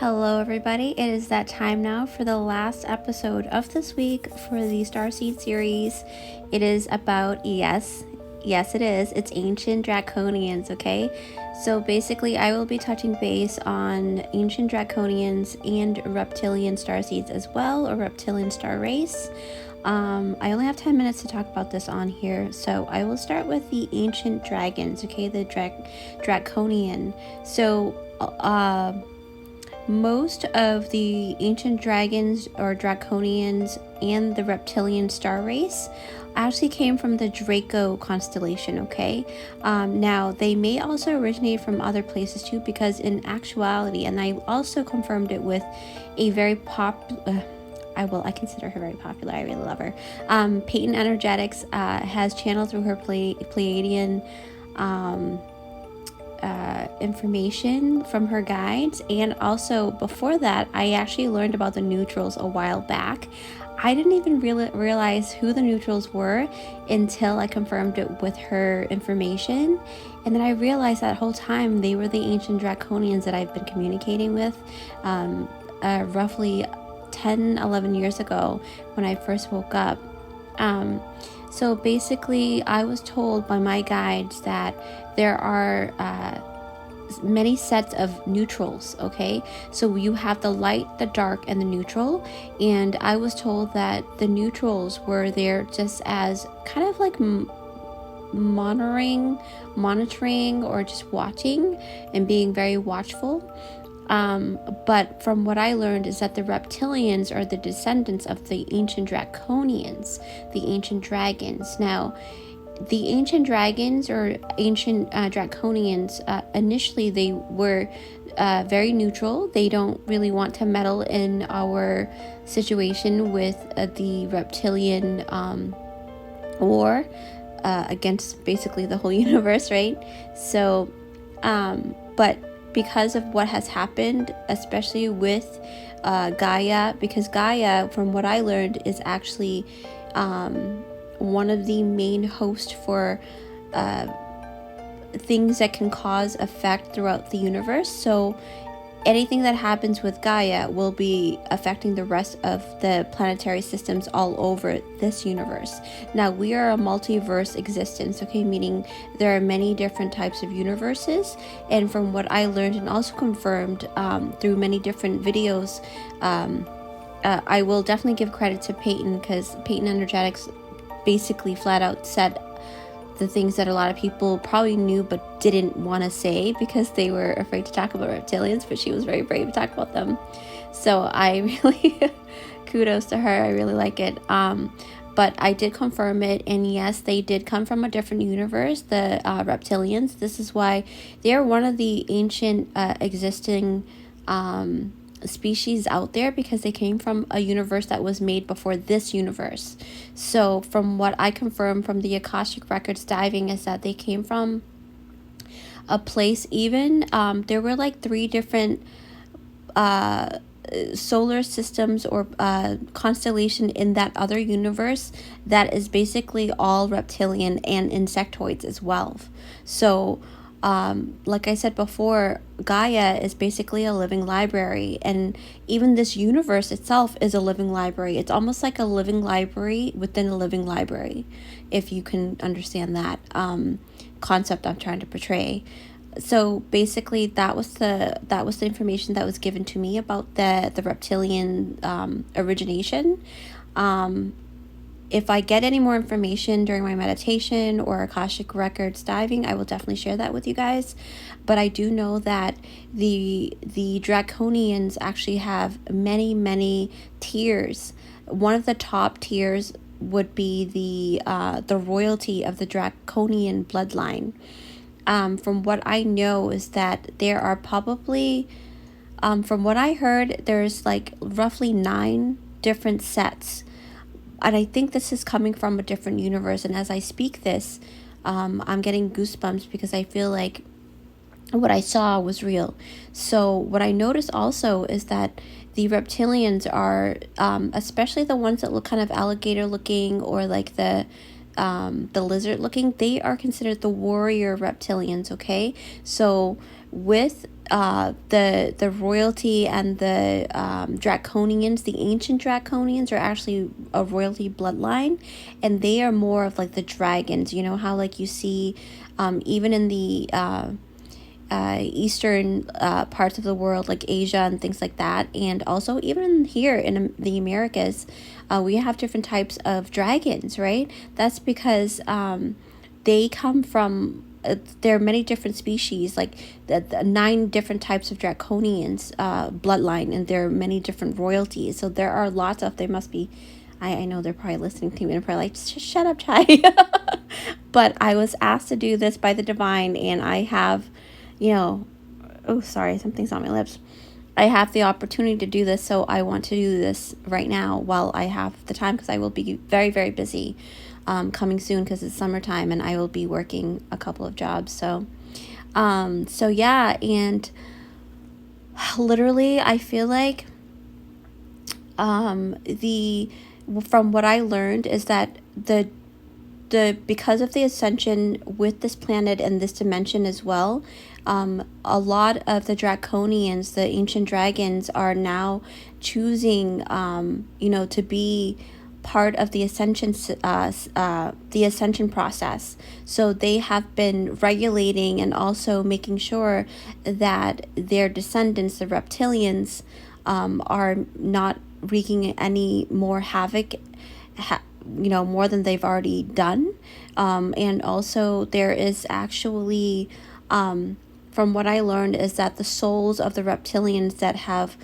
Hello everybody, it is that time now for the last episode of this week for the Starseed series. It is about, yes it is, it's ancient Draconians, okay? So basically I will be touching base on ancient Draconians and reptilian starseeds as well, or reptilian star race. I only have 10 minutes to talk about this on here, so I will start with the ancient dragons, okay? The Draconian. So most of the ancient dragons or Draconians and the reptilian star race actually came from the Draco constellation, okay? Now, they may also originate from other places too, because in actuality, and I also confirmed it with a very I consider her very popular. I really love her. Peyton Energetics has channeled through her Pleiadian information from her guides, and also before that I actually learned about the neutrals a while back. I didn't even realize who the neutrals were until I confirmed it with her information, and then I realized that whole time they were the ancient Draconians that I've been communicating with roughly 10-11 years ago when I first woke up. So basically I was told by my guides that there are many sets of neutrals, okay? So you have the light, the dark, and the neutral, and I was told that the neutrals were there just as kind of like monitoring or just watching and being very watchful. But from what I learned is that the reptilians are the descendants of the ancient Draconians, the ancient dragons. Now, the ancient dragons or ancient Draconians, initially they were very neutral. They don't really want to meddle in our situation with the reptilian war against basically the whole universe, right? So, but because of what has happened, especially with Gaia, because Gaia, from what I learned, is actually one of the main hosts for things that can cause effect throughout the universe. So anything that happens with Gaia will be affecting the rest of the planetary systems all over this universe. Now, we are a multiverse existence, okay, meaning there are many different types of universes, and from what I learned and also confirmed through many different videos, I will definitely give credit to Peyton, because Peyton Energetics basically flat out said the things that a lot of people probably knew but didn't want to say because they were afraid to talk about reptilians, but she was very brave to talk about them. So I really kudos to her. I really like it. But I did confirm it, and yes, they did come from a different universe, the reptilians. This is why they are one of the ancient existing species out there, because they came from a universe that was made before this universe. So from what I confirmed from the AKASHIC records diving is that they came from a place, even there were like 3 different solar systems or constellation in that other universe that is basically all reptilian and insectoids as well. So like I said before, Gaia is basically a living library, and even this universe itself is a living library. It's almost like a living library within a living library, if you can understand that concept I'm trying to portray. So basically that was the information that was given to me about the reptilian origination. If I get any more information during my meditation or Akashic records diving, I will definitely share that with you guys. But I do know that the Draconians actually have many tiers. One of the top tiers would be the royalty of the Draconian bloodline. From what I know is that there are probably, from what I heard, there's like roughly 9 different sets. And I think this is coming from a different universe. And as I speak this, I'm getting goosebumps because I feel like what I saw was real. So what I noticed also is that the reptilians are, especially the ones that look kind of alligator looking, or like the lizard looking, they are considered the warrior reptilians, okay? So with the royalty and the Draconians, the ancient Draconians, are actually a royalty bloodline, and they are more of like the dragons. You know how like you see, even in the eastern parts of the world, like Asia and things like that, and also even here in the Americas, we have different types of dragons, right? That's because they come from there are many different species, like the 9 different types of Draconians bloodline, and there are many different royalties. So there are lots of, there must be, I know they're probably listening to me and probably like, shut up, Chai. But I was asked to do this by the divine, and I have, you know, oh, sorry, something's on my lips. I have the opportunity to do this, so I want to do this right now while I have the time, because I will be very, very busy coming soon, because it's summertime and I will be working a couple of jobs. So yeah, and literally I feel like from what I learned is that the because of the ascension with this planet and this dimension as well, a lot of the Draconians, the ancient dragons, are now choosing to be part of the ascension process. So they have been regulating and also making sure that their descendants, the reptilians, are not wreaking any more havoc, more than they've already done. And also there is actually, from what I learned, is that the souls of the reptilians that have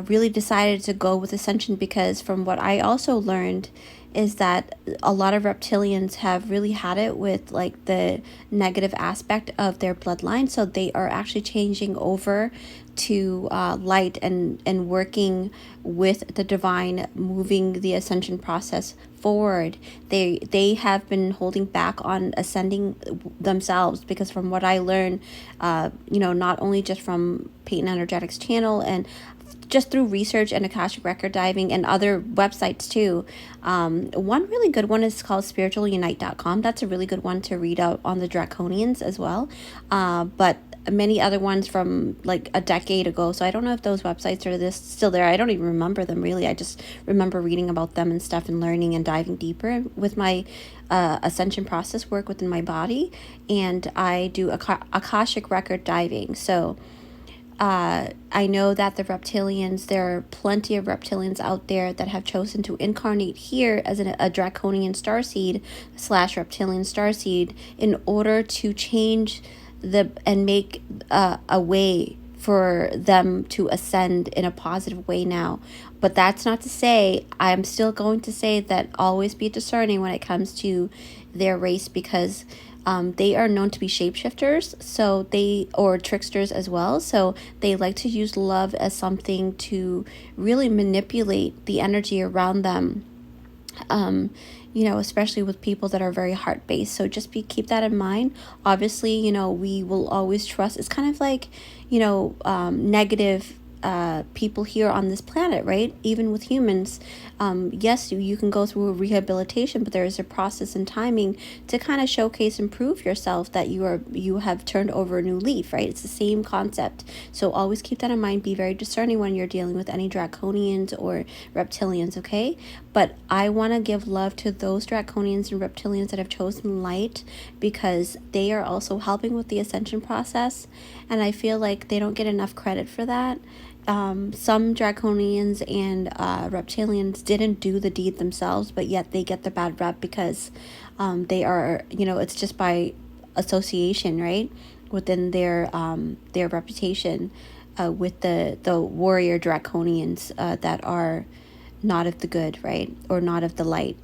really decided to go with Ascension, because from what I also learned is that a lot of reptilians have really had it with like the negative aspect of their bloodline, so they are actually changing over to light and working with the divine, moving the ascension process forward. They have been holding back on ascending themselves, because from what I learned, not only just from Peyton Energetics channel and just through research and Akashic record diving and other websites too. One really good one is called spiritualunite.com. That's a really good one to read out on the Draconians as well. But many other ones from like a decade ago. So I don't know if those websites are still there. I don't even remember them really. I just remember reading about them and stuff and learning and diving deeper with my ascension process work within my body. And I do Akashic record diving. So I know that the reptilians, there are plenty of reptilians out there that have chosen to incarnate here as a draconian starseed / reptilian starseed in order to change and make a way for them to ascend in a positive way now. But that's not to say, I'm still going to say that always be discerning when it comes to their race, because they are known to be shapeshifters, or tricksters as well. So they like to use love as something to really manipulate the energy around them. Especially with people that are very heart-based. So just keep that in mind. Obviously, we will always trust. It's kind of like, negative people here on this planet, right? Even with humans, yes, you can go through a rehabilitation, but there is a process and timing to kind of showcase and prove yourself that you have turned over a new leaf, right? It's the same concept. So always keep that in mind. Be very discerning when you're dealing with any Draconians or Reptilians, okay? But I want to give love to those Draconians and Reptilians that have chosen light, because they are also helping with the ascension process, and I feel like they don't get enough credit for that. Some Draconians and Reptilians didn't do the deed themselves, but yet they get the bad rep because they are, it's just by association, right? Within their reputation with the warrior Draconians that are not of the good, right? Or not of the light.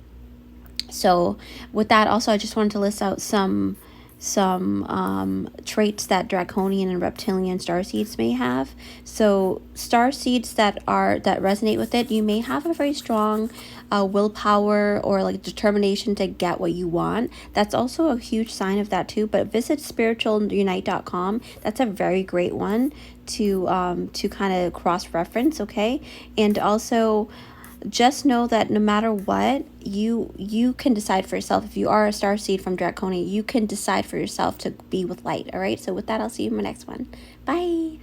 So with that, also, I just wanted to list out some traits that Draconian and Reptilian starseeds may have. So starseeds that resonate with it, you may have a very strong willpower or like determination to get what you want. That's also a huge sign of that too. But visit spiritualunite.com. That's a very great one to kind of cross-reference, okay? And also just know that no matter what, you can decide for yourself. If you are a starseed from Draconia, you can decide for yourself to be with light. All right, so with that, I'll see you in my next one. Bye.